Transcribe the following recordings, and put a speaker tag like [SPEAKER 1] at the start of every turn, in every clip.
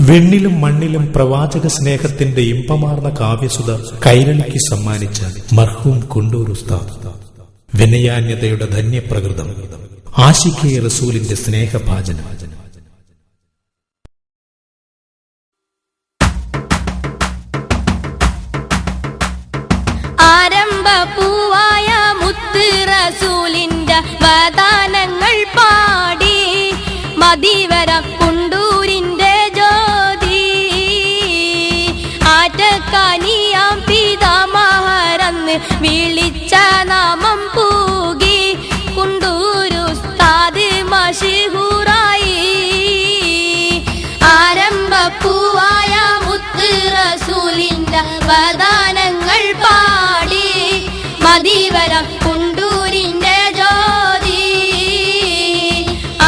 [SPEAKER 1] വെണ്ണിലും മണ്ണിലും പ്രവാചക സ്നേഹത്തിന്റെ ഇമ്പമാർന്ന കാവ്യസുധ കൈരളിക്ക് സമ്മാനിച്ച മർഹൂം കുണ്ടൂർ ഉസ്താദ്, വിനയാന്യതയുടെ ധന്യപ്രകൃതം, ആശിഖെ റസൂലിന്റെ സ്നേഹഭാജനം.
[SPEAKER 2] ആരംഭ പൂവായ മുത്ത് റസൂലിന്റെ വദാനങ്ങൾ പാടി മദീവരം കുണ്ടൂരിന്റെ ജ്യോതി, ആറ്റക്കാനിയാം പിതാമഹരെന്ന് വിളിച്ച നാമം പൂകി കുണ്ടൂരു ഉസ്താദ് മശഹൂറായി. ആരംഭ പൂവായ മുത്ത് റസൂലിന്റെ വദാനങ്ങൾ പാടി മദീവരം കുണ്ടൂരിന്റെ ജ്യോതി,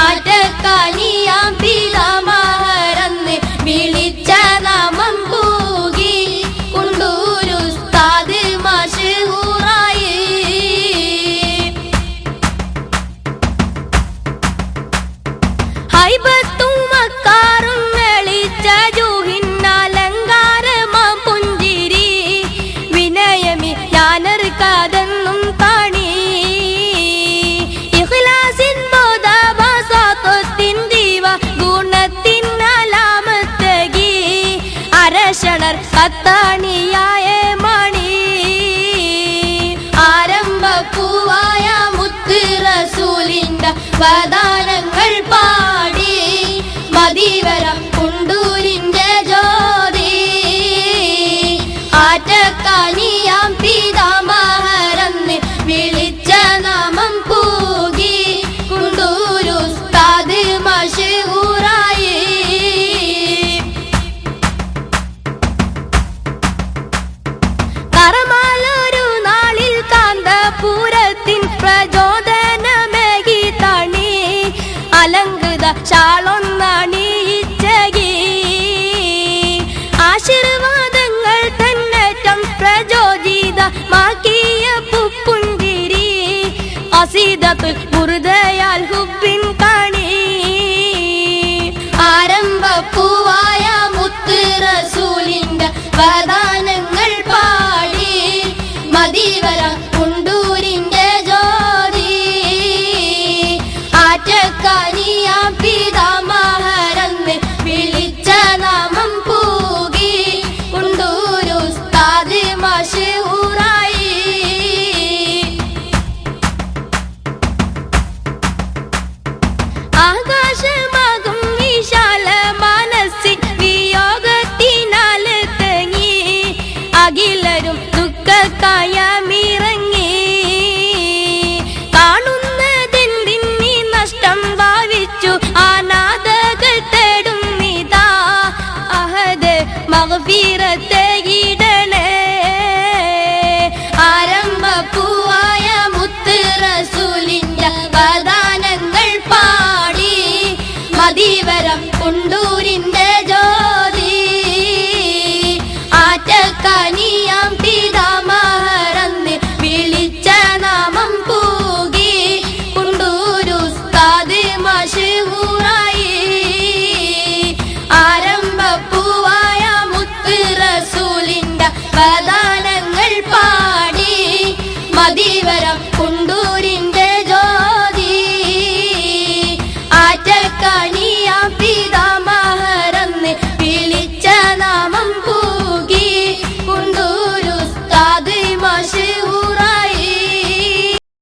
[SPEAKER 2] ആറ്റക്കാനിയാം പിതാമഹരെന്ന് വിളിച്ച നാമം പൂകി കുണ്ടൂരു ഉസ്താദ് മശഹൂറായി. ഹൈബത്തും മക്കാറും വെളിച്ച ജൂഹിന്നലങ്കാരമാം പുഞ്ചിരി, വിനയമി ഞാനർക്കാതെന്നും താണി, ഇഖ്ലാസിൻ ബോധവാസത്വത്തിൻ ദീവ ഗുണത്തിൻ അലാമത്തകി, അരശണർ കത്താണിയായ മണി. ആരംഭ പൂവായ മുത്ത് റസൂലിന്റെ വദാനങ്ങൾ പാടി മദീവരം കുണ്ടൂരിന്റെ ജ്യോതി, ആറ്റക്കാനിയാം പിതാമഹരെന്ന് വിളിച്ച നാമം പൂകി കുണ്ടൂരു ഉസ്താദ് മശഹൂറായി. കറമാലൊരു നാളിൽ കാന്തപുരത്തിൻ പ്രചോദനമേകി തണി, അലങ്കൃത ശാളൊന്നണിയിച്ചകി, ആശീർവാദങ്ങൾ തന്നേറ്റം പ്രചോദിതമാക്കിയ പുപ്പുഞ്ചിരി, ഖസീദത്തുൽ ബുർദയാൽ ഹുബ്ബിൻ കണി. ആരംഭ പൂവായ മുത്ത് റസൂലിന്റെ വദാനങ്ങൾ പാടി മദീവരം കുണ്ടൂരിന്റെ ജ്യോതി, ആറ്റക്കാനിയാം പിതാമഹരെന്ന് വിളിച്ച നാമം പൂകി കുണ്ടൂരു ഉസ്താദ് മശഹൂറായി. ആകാശമാകും വിശാല മനസ്സിൽ വിയോഗത്തിനാൽ തങ്ങി, അഖിലരും ദുഃഖക്കായമിറങ്ങി, കാണുന്നതെന്തിനി നഷ്ടം ഭാവിച്ചു അനാഥകൾ തേടുന്നിതാ, അഹദ് മഗ്ഫിറത്ത്